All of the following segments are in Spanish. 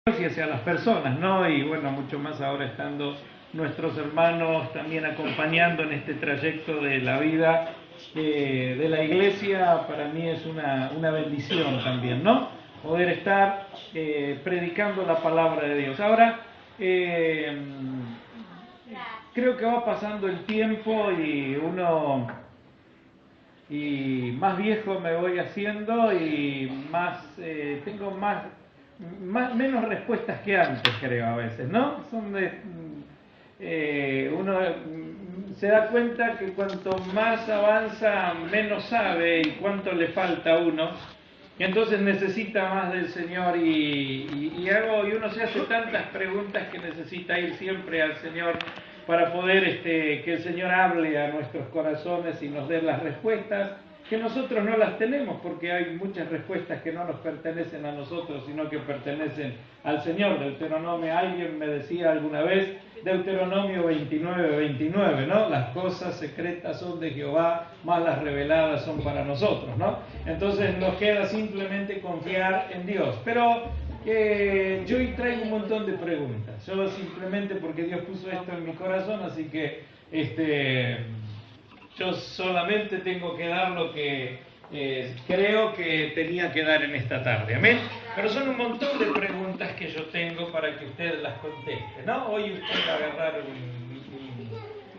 y hacia las personas, ¿no? Y bueno, mucho más ahora estando nuestros hermanos también acompañando en este trayecto de la vida de la iglesia. Para mí es una bendición también, ¿no? Poder estar predicando la palabra de Dios. Ahora, creo que va pasando el tiempo y más viejo me voy haciendo y tengo menos respuestas que antes, creo, a veces, ¿no? Uno se da cuenta que cuanto más avanza, menos sabe y cuánto le falta a uno, y entonces necesita más del Señor y uno se hace tantas preguntas que necesita ir siempre al Señor para poder que el Señor hable a nuestros corazones y nos dé las respuestas, que nosotros no las tenemos, porque hay muchas respuestas que no nos pertenecen a nosotros, sino que pertenecen al Señor. Deuteronomio, alguien me decía alguna vez, Deuteronomio 29, ¿no? Las cosas secretas son de Jehová, más las reveladas son para nosotros, ¿no? Entonces nos queda simplemente confiar en Dios. Pero yo hoy traigo un montón de preguntas, yo simplemente porque Dios puso esto en mi corazón, así que yo solamente tengo que dar lo que creo que tenía que dar en esta tarde, amén. Pero son un montón de preguntas que yo tengo para que usted las conteste, ¿no? Hoy usted va a agarrar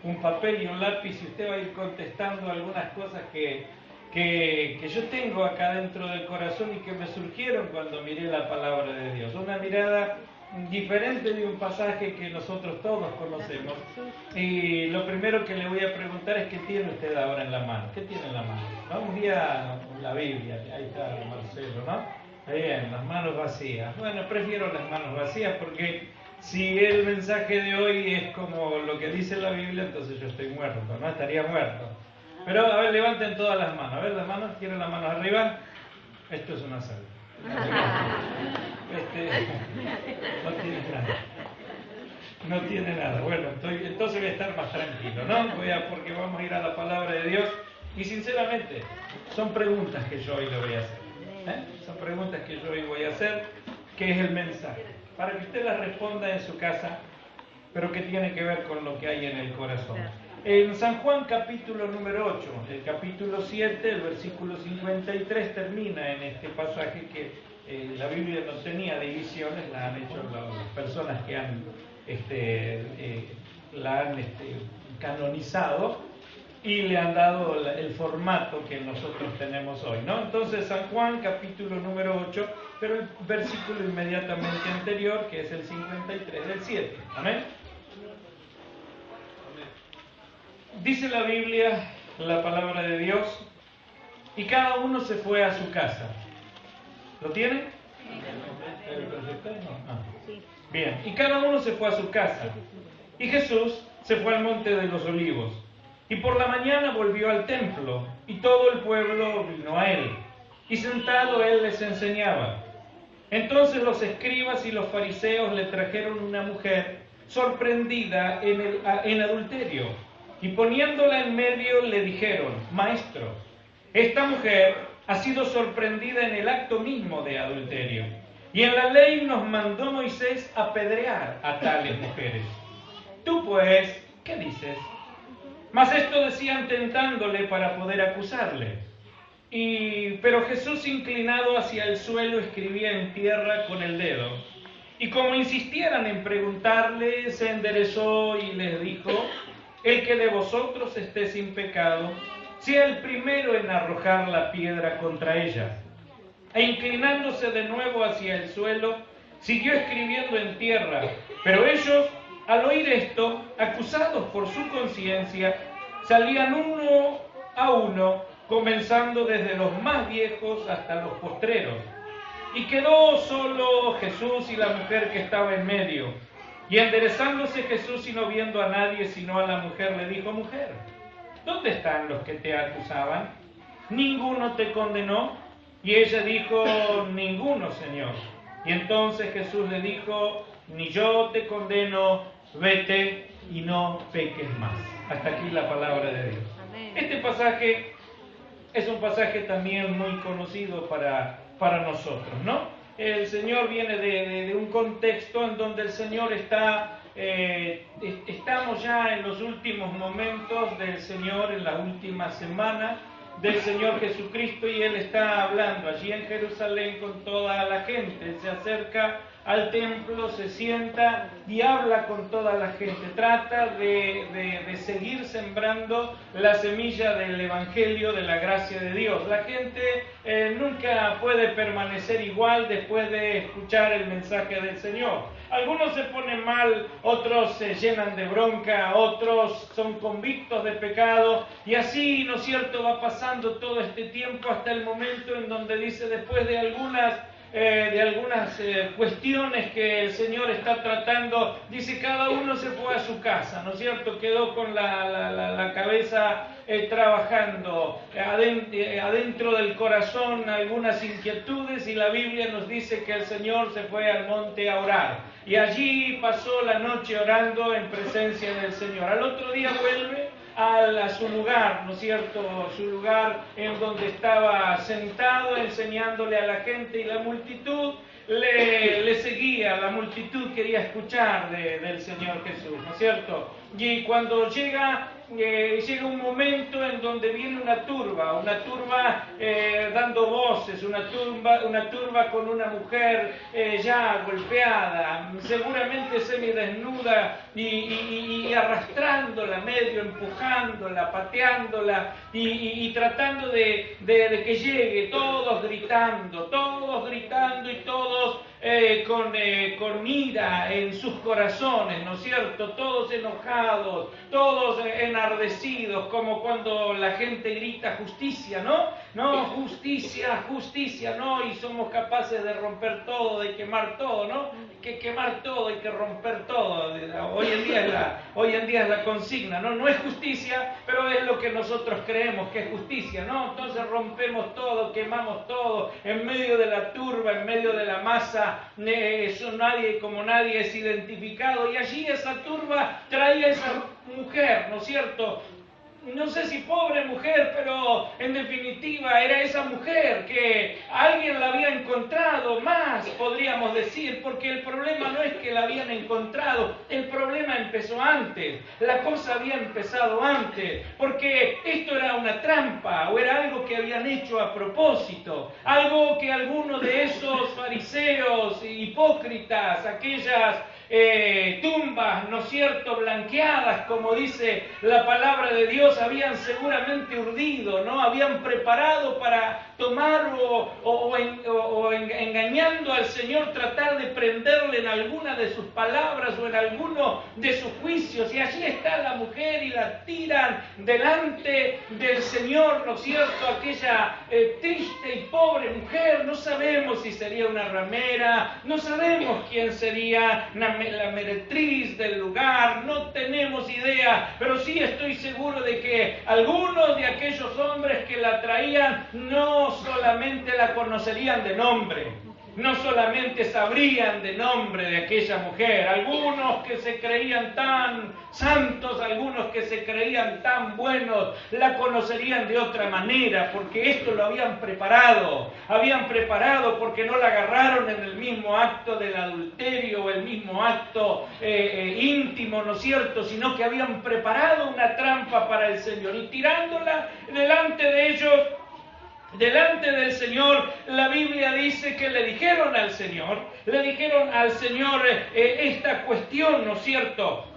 un papel y un lápiz y usted va a ir contestando algunas cosas que yo tengo acá dentro del corazón y que me surgieron cuando miré la palabra de Dios. Una mirada diferente de un pasaje que nosotros todos conocemos. Y lo primero que le voy a preguntar es: ¿qué tiene usted ahora en la mano? ¿Qué tiene en la mano? Vamos a la Biblia, ahí está Marcelo, ¿no? Bien, las manos vacías. Bueno, prefiero las manos vacías porque si el mensaje de hoy es como lo que dice la Biblia, entonces yo estoy muerto, ¿no? Estaría muerto. Pero a ver, levanten todas las manos. A ver, las manos, ¿tienen las manos arriba? Esto es una salva. No tiene nada. No tiene nada. Bueno, entonces voy a estar más tranquilo, ¿no? Porque vamos a ir a la palabra de Dios. Y sinceramente, son preguntas que yo hoy le voy a hacer. Son preguntas que yo hoy voy a hacer, que es el mensaje. Para que usted las responda en su casa, pero que tiene que ver con lo que hay en el corazón. En San Juan capítulo número 8, el capítulo 7, el versículo 53 termina en este pasaje que la Biblia no tenía divisiones, la han hecho las personas que la han canonizado y le han dado el formato que nosotros tenemos hoy, ¿no? Entonces San Juan capítulo número 8, pero el versículo inmediatamente anterior, que es el 53 del 7, ¿amén? Dice la Biblia, la palabra de Dios, y cada uno se fue a su casa. ¿Lo tienen? Bien, y cada uno se fue a su casa. Y Jesús se fue al monte de los olivos. Y por la mañana volvió al templo, y todo el pueblo vino a él. Y sentado él les enseñaba. Entonces los escribas y los fariseos le trajeron una mujer sorprendida en adulterio. Y poniéndola en medio le dijeron: Maestro, esta mujer ha sido sorprendida en el acto mismo de adulterio. Y en la ley nos mandó Moisés apedrear a tales mujeres. Tú pues, ¿qué dices? Mas esto decían tentándole para poder acusarle. Pero Jesús, inclinado hacia el suelo, escribía en tierra con el dedo. Y como insistieran en preguntarle, se enderezó y les dijo: El que de vosotros esté sin pecado, sea el primero en arrojar la piedra contra ella. E inclinándose de nuevo hacia el suelo, siguió escribiendo en tierra. Pero ellos, al oír esto, acusados por su conciencia, salían uno a uno, comenzando desde los más viejos hasta los postreros. Y quedó solo Jesús y la mujer que estaba en medio. Y enderezándose Jesús y no viendo a nadie sino a la mujer, le dijo: Mujer, ¿dónde están los que te acusaban? ¿Ninguno te condenó? Y ella dijo: Ninguno, Señor. Y entonces Jesús le dijo: Ni yo te condeno, vete y no peques más. Hasta aquí la palabra de Dios. Amén. Este pasaje es un pasaje también muy conocido para nosotros, ¿no? el Señor viene de un contexto en donde el Señor está, estamos ya en los últimos momentos del Señor, en la última semana del Señor Jesucristo, y Él está hablando allí en Jerusalén con toda la gente. Él se acerca al templo, se sienta y habla con toda la gente. Trata de seguir sembrando la semilla del Evangelio, de la gracia de Dios. La gente nunca puede permanecer igual después de escuchar el mensaje del Señor. Algunos se ponen mal, otros se llenan de bronca, otros son convictos de pecado, y así, ¿no es cierto?, va pasando todo este tiempo hasta el momento en donde dice, después de algunas cuestiones que el Señor está tratando, dice, cada uno se fue a su casa, ¿no es cierto? Quedó con la cabeza trabajando, adentro del corazón algunas inquietudes, y la Biblia nos dice que el Señor se fue al monte a orar, y allí pasó la noche orando en presencia del Señor. Al otro día vuelve a su lugar, ¿no es cierto?, su lugar en donde estaba sentado enseñándole a la gente, y la multitud le seguía, la multitud quería escuchar del Señor Jesús, ¿no es cierto? Y cuando llega un momento en donde viene una turba dando voces, una turba con una mujer ya golpeada, seguramente semidesnuda, y arrastrándola, medio empujándola, pateándola, y tratando de que llegue, todos gritando y todos con ira en sus corazones, ¿no es cierto? Todos enojados, todos enardecidos, como cuando la gente grita justicia, ¿no? No, justicia, justicia, ¿no? Y somos capaces de romper todo, de quemar todo, ¿no? Hay que quemar todo, hay que romper todo. Hoy en día es la consigna, ¿no? No es justicia, pero es lo que nosotros creemos que es justicia, ¿no? Entonces rompemos todo, quemamos todo, en medio de la turba, en medio de la masa. Nadie es identificado, y allí esa turba traía a esa mujer, ¿no es cierto? No sé si pobre mujer, pero en definitiva era esa mujer que alguien la había encontrado, más podríamos decir, porque el problema no es que la habían encontrado, el problema empezó antes, la cosa había empezado antes, porque esto era una trampa, o era algo que habían hecho a propósito, algo que algunos de esos fariseos hipócritas, aquellas tumbas, ¿no es cierto?, blanqueadas, como dice la palabra de Dios, habían seguramente urdido, ¿no? Habían preparado para tomar engañando al Señor, tratar de prenderle en alguna de sus palabras o en alguno de sus juicios, y allí está la mujer y la tiran delante del Señor, ¿no es cierto?, aquella triste y pobre mujer. No sabemos si sería una ramera, no sabemos quién sería la meretriz del lugar, no tenemos idea, pero sí estoy seguro de que algunos de aquellos hombres que la traían no solamente la conocerían de nombre, no solamente sabrían de nombre de aquella mujer, algunos que se creían tan santos, algunos que se creían tan buenos, la conocerían de otra manera, porque esto lo habían preparado porque no la agarraron en el mismo acto del adulterio o el mismo acto íntimo, ¿no es cierto?, sino que habían preparado una trampa para el Señor, y tirándola delante de ellos, delante del Señor, la Biblia dice que le dijeron al Señor esta cuestión, ¿no es cierto?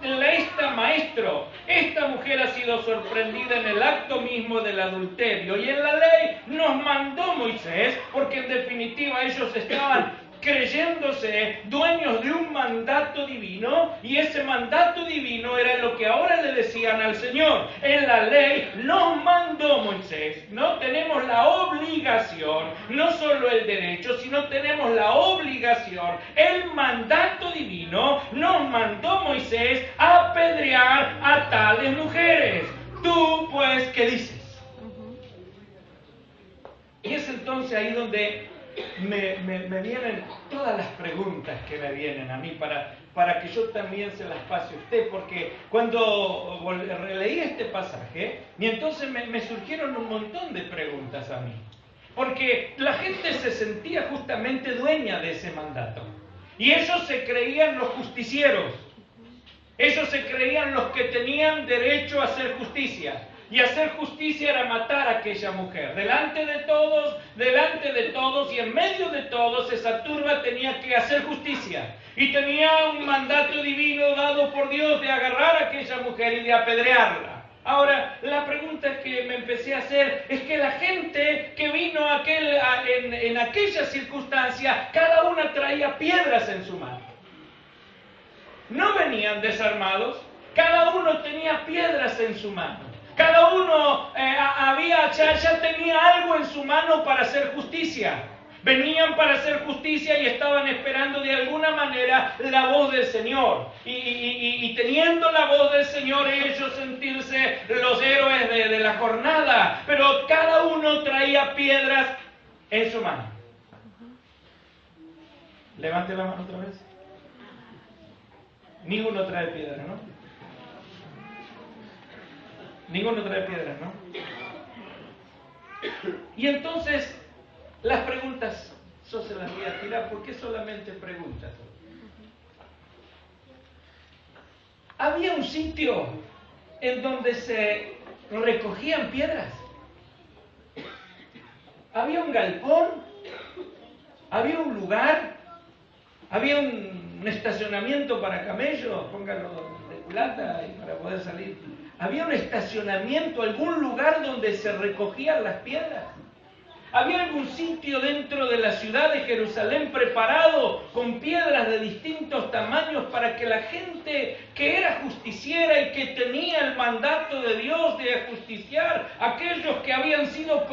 Maestro, esta mujer ha sido sorprendida en el acto mismo del adulterio, y en la ley nos mandó Moisés, porque en definitiva ellos estaban creyéndose dueños de un mandato divino, y ese mandato divino era lo que ahora le decían al Señor. En la ley nos mandó Moisés, no tenemos la obligación, no solo el derecho, sino tenemos la obligación, el mandato divino nos mandó Moisés a apedrear a tales mujeres. Tú pues, ¿qué dices? Y es entonces ahí donde me vienen todas las preguntas que me vienen a mí para que yo también se las pase a usted, porque cuando releí este pasaje, y entonces me surgieron un montón de preguntas a mí. porque la gente se sentía justamente dueña de ese mandato. Y ellos se creían los justicieros. Ellos se creían los que tenían derecho a hacer justicia. Y hacer justicia era matar a aquella mujer. Delante de todos y en medio de todos, esa turba tenía que hacer justicia. Y tenía un mandato divino dado por Dios de agarrar a aquella mujer y de apedrearla. Ahora, la pregunta que me empecé a hacer es que la gente que vino en aquella circunstancia, cada una traía piedras en su mano. No venían desarmados, cada uno tenía piedras en su mano. Cada uno ya tenía algo en su mano para hacer justicia. Venían para hacer justicia y estaban esperando de alguna manera la voz del Señor. Y teniendo la voz del Señor, ellos sentirse los héroes de la jornada. Pero cada uno traía piedras en su mano. Levante la mano otra vez. Ninguno trae piedra, ¿no? Ninguno trae piedra, ¿no? Y entonces, las preguntas, yo se las voy a tirar, ¿por qué solamente preguntas? Había un sitio en donde se recogían piedras. Había un galpón, había un lugar, había un estacionamiento para camellos, póngalo de culata y para poder salir. Había un estacionamiento, algún lugar donde se recogían las piedras. Había algún sitio dentro de la ciudad de Jerusalén preparado con piedras de distintos tamaños para que la gente que era justiciera y que tenía el mandato de Dios de justiciar, aquellos que habían sido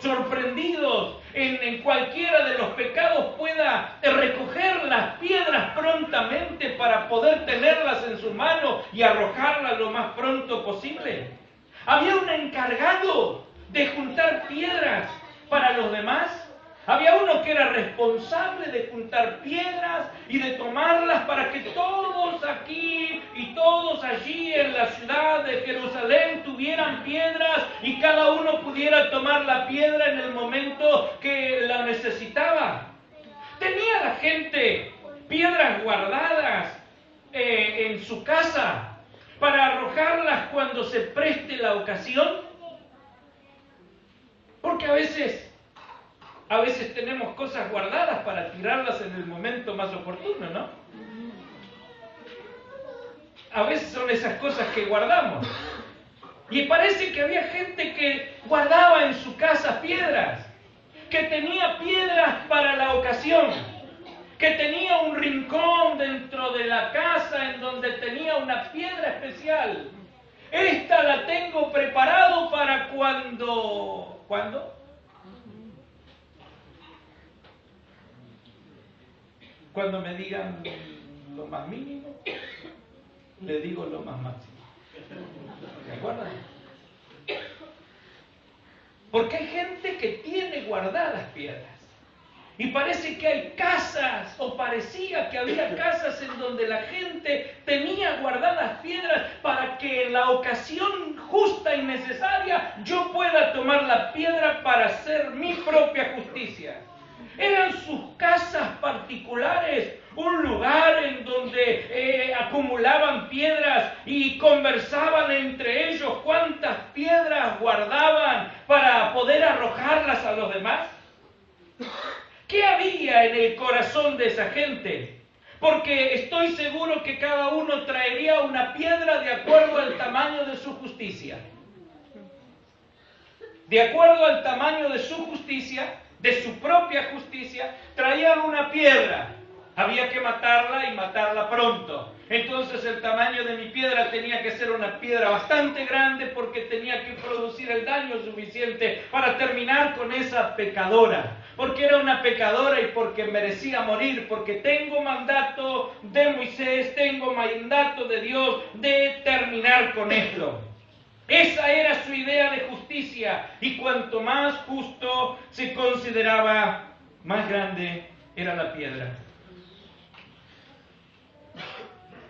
sorprendidos en cualquiera de los pecados, pueda recoger las piedras prontamente para poder tenerlas en su mano y arrojarlas lo más pronto posible. Había un encargado de juntar piedras para los demás. Había uno que era responsable de juntar piedras y de tomarlas para que todos aquí y todos allí en la ciudad de Jerusalén tuvieran piedras y cada uno pudiera tomar la piedra en el momento que la necesitaba. ¿Tenía la gente piedras guardadas en su casa para arrojarlas cuando se preste la ocasión? Porque a veces tenemos cosas guardadas para tirarlas en el momento más oportuno, ¿no? A veces son esas cosas que guardamos. Y parece que había gente que guardaba en su casa piedras, que tenía piedras para la ocasión, que tenía un rincón dentro de la casa en donde tenía una piedra especial. Esta la tengo preparado para cuando... ¿Cuándo? Cuando me digan lo más mínimo, le digo lo más máximo. ¿Se acuerdan? Porque hay gente que tiene guardadas piedras. Y parece que hay casas, o parecía que había casas en donde la gente tenía guardadas piedras para que en la ocasión justa y necesaria yo pueda tomar la piedra para hacer mi propia justicia. Eran sus casas particulares, un lugar en donde acumulaban piedras y conversaban entre ellos cuántas piedras guardaban para poder arrojarlas a los demás. ¿Qué había en el corazón de esa gente? Porque estoy seguro que cada uno traería una piedra de acuerdo al tamaño de su justicia. De acuerdo al tamaño de su justicia, de su propia justicia, traían una piedra. Había que matarla y matarla pronto. Entonces el tamaño de mi piedra tenía que ser una piedra bastante grande porque tenía que producir el daño suficiente para terminar con esa pecadora. Porque era una pecadora y porque merecía morir, porque tengo mandato de Moisés, tengo mandato de Dios de terminar con esto. Esa era su idea de justicia, y cuanto más justo se consideraba, más grande era la piedra.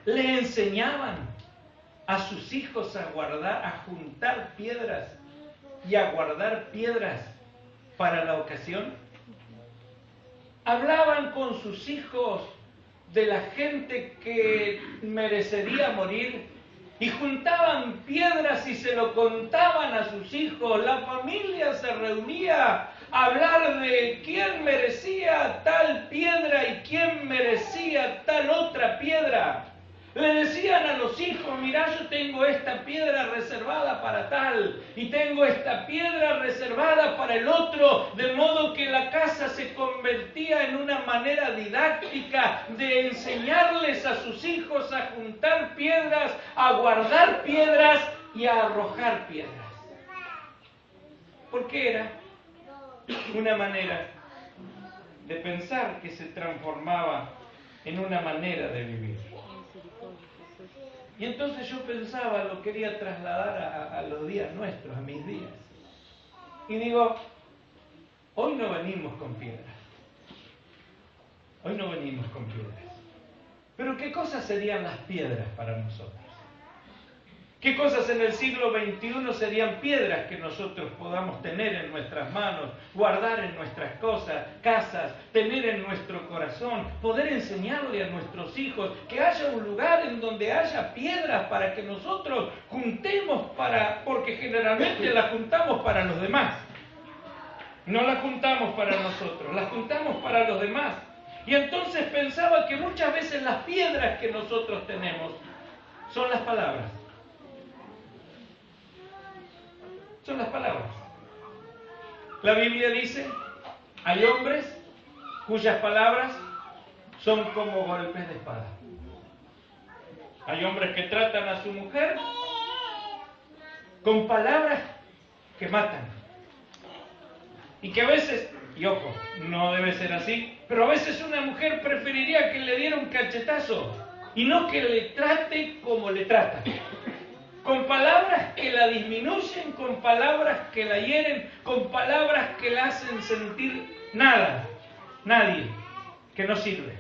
Le enseñaban a sus hijos a juntar piedras y a guardar piedras. para la ocasión. Hablaban con sus hijos de la gente que merecería morir y juntaban piedras y se lo contaban a sus hijos. La familia se reunía a hablar de quién merecía tal piedra y quién merecía tal otra piedra. Le decían a los hijos, mirá, yo tengo esta piedra reservada para tal y tengo esta piedra reservada para el otro, de modo que la casa se convertía en una manera didáctica de enseñarles a sus hijos a juntar piedras, a guardar piedras y a arrojar piedras. Porque era una manera de pensar que se transformaba en una manera de vivir. Y entonces yo pensaba, lo quería trasladar a los días nuestros, a mis días. Y digo, hoy no venimos con piedras. Hoy no venimos con piedras. Pero ¿qué cosas serían las piedras para nosotros? ¿Qué cosas en el siglo XXI serían piedras que nosotros podamos tener en nuestras manos, guardar en nuestras casas, tener en nuestro corazón, poder enseñarle a nuestros hijos, que haya un lugar en donde haya piedras para que nosotros juntemos porque generalmente las juntamos para los demás. No las juntamos para nosotros, las juntamos para los demás. Y entonces pensaba que muchas veces las piedras que nosotros tenemos son las palabras. Son las palabras. La Biblia dice, hay hombres cuyas palabras son como golpes de espada. Hay hombres que tratan a su mujer con palabras que matan. Y que a veces, y ojo, no debe ser así, pero a veces una mujer preferiría que le diera un cachetazo y no que le trate como le trata. Con palabras que la disminuyen, con palabras que la hieren, con palabras que la hacen sentir nada, nadie, que no sirve.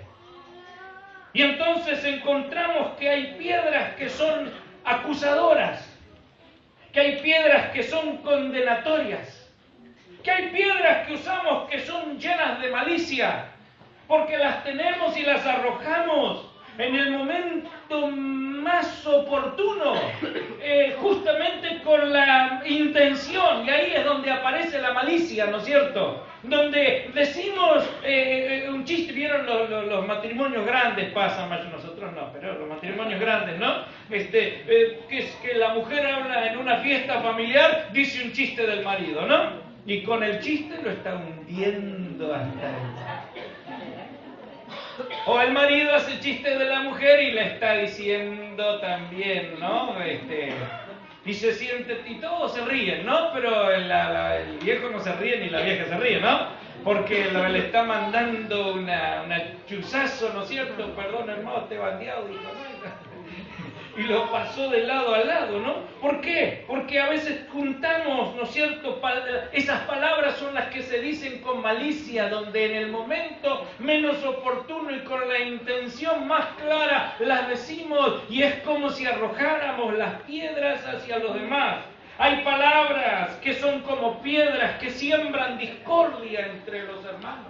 Y entonces encontramos que hay piedras que son acusadoras, que hay piedras que son condenatorias, que hay piedras que usamos que son llenas de malicia, porque las tenemos y las arrojamos en el momento más oportuno, justamente con la intención, y ahí es donde aparece la malicia, ¿no es cierto? Donde decimos un chiste, ¿vieron los matrimonios grandes? Pasan, nosotros no, pero los matrimonios grandes, ¿no? Que es que la mujer habla en una fiesta familiar, dice un chiste del marido, ¿no? Y con el chiste lo está hundiendo hasta el... O el marido hace chistes de la mujer y le está diciendo también, ¿no? Y se siente, y todos se ríen, ¿no? Pero el viejo no se ríe ni la vieja se ríe, ¿no? Porque le está mandando una chuzazo, ¿no es cierto? Perdón, hermano, te bandeado, dijo, ¿no? Y lo pasó de lado a lado, ¿no? ¿Por qué? Porque a veces juntamos, ¿no es cierto? Esas palabras son las que se dicen con malicia, donde en el momento menos oportuno y con la intención más clara las decimos, y es como si arrojáramos las piedras hacia los demás. Hay palabras que son como piedras que siembran discordia entre los hermanos.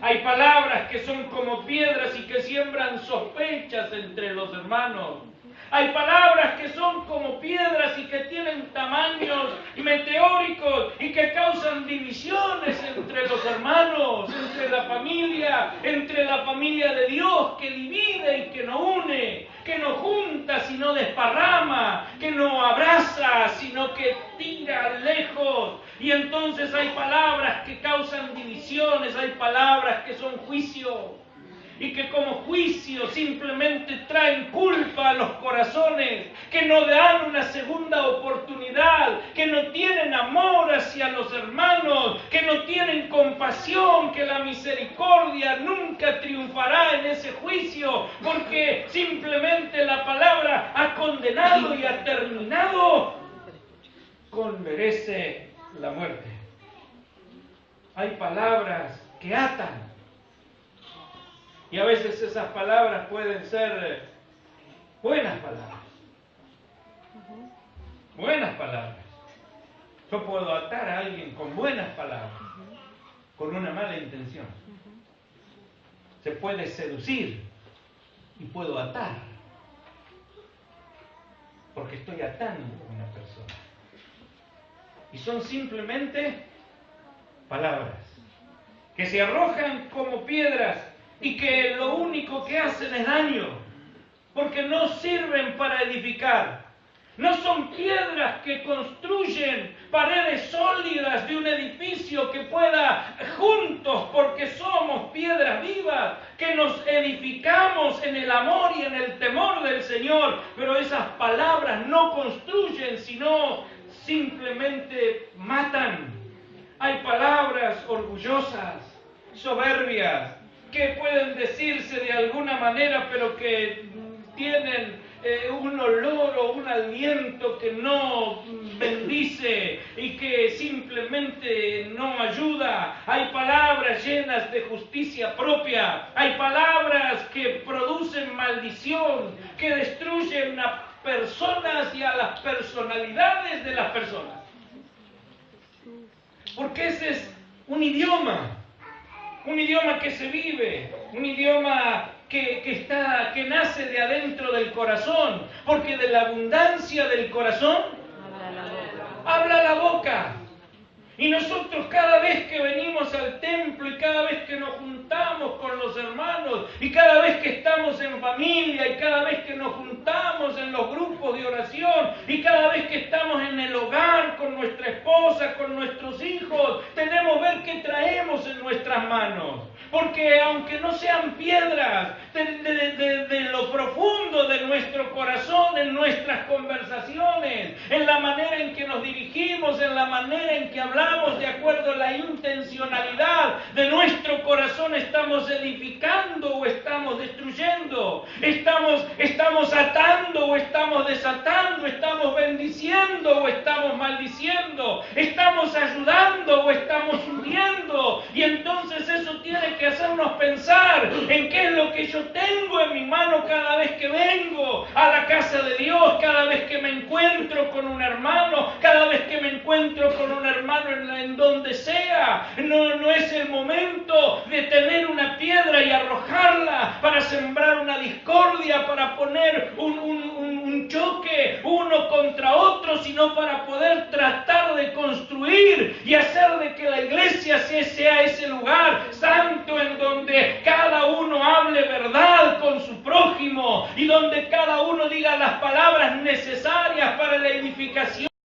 Hay palabras que son como piedras y que siembran sospechas entre los hermanos. Hay palabras que son como piedras y que tienen tamaños meteóricos y que causan divisiones entre los hermanos, entre la familia de Dios, que divide y que no une, que no junta sino desparrama, que no abraza sino que tira lejos. Y entonces hay palabras que causan divisiones, hay palabras que son juicio. Y que como juicio simplemente traen culpa a los corazones, que no dan una segunda oportunidad, que no tienen amor hacia los hermanos, que no tienen compasión, que la misericordia nunca triunfará en ese juicio, porque simplemente la palabra ha condenado y ha terminado con merece la muerte. Hay palabras que atan. Y a veces esas palabras pueden ser buenas palabras. Buenas palabras. Yo puedo atar a alguien con buenas palabras. con una mala intención. Se puede seducir y puedo atar, porque estoy atando a una persona. Y son simplemente palabras que se arrojan como piedras y que lo único que hacen es daño, porque no sirven para edificar. No son piedras que construyen paredes sólidas de un edificio que pueda juntos, porque somos piedras vivas, que nos edificamos en el amor y en el temor del Señor. Pero esas palabras no construyen, sino simplemente matan. Hay palabras orgullosas, soberbias, que pueden decirse de alguna manera, pero que tienen un olor o un aliento que no bendice y que simplemente no ayuda. Hay palabras llenas de justicia propia, hay palabras que producen maldición, que destruyen a personas y a las personalidades de las personas. Porque ese es un idioma que se vive, un idioma que nace de adentro del corazón, porque de la abundancia del corazón habla la boca. Y nosotros cada vez que venimos al templo y cada vez que nos juntamos con los hermanos y cada vez que estamos en familia y cada vez que nos juntamos en los grupos de oración y cada vez que estamos en el hogar con nuestra esposa, con nuestros hijos, tenemos que ver qué traemos en nuestras manos. Porque aunque no sean piedras, de lo profundo de nuestro corazón, en nuestras conversaciones, en la manera en que nos dirigimos, en la manera en que hablamos, de acuerdo a la intencionalidad de nuestro corazón, estamos edificando o estamos destruyendo, estamos atando o estamos desatando, estamos bendiciendo o estamos maldiciendo, estamos ayudando o estamos hundiendo. Y entonces eso tiene que hacernos pensar en qué es lo que yo tengo en mi mano cada vez que vengo a la casa de Dios, cada vez que me encuentro con un hermano, cada vez que me encuentro con un hermano en donde sea. No es el momento de tener una piedra y arrojarla para sembrar una discordia, para poner un choque uno contra otro, sino para poder tratar de construir y hacer de que la iglesia sea ese lugar santo en donde cada uno hable verdad con su prójimo y donde cada uno diga las palabras necesarias para la edificación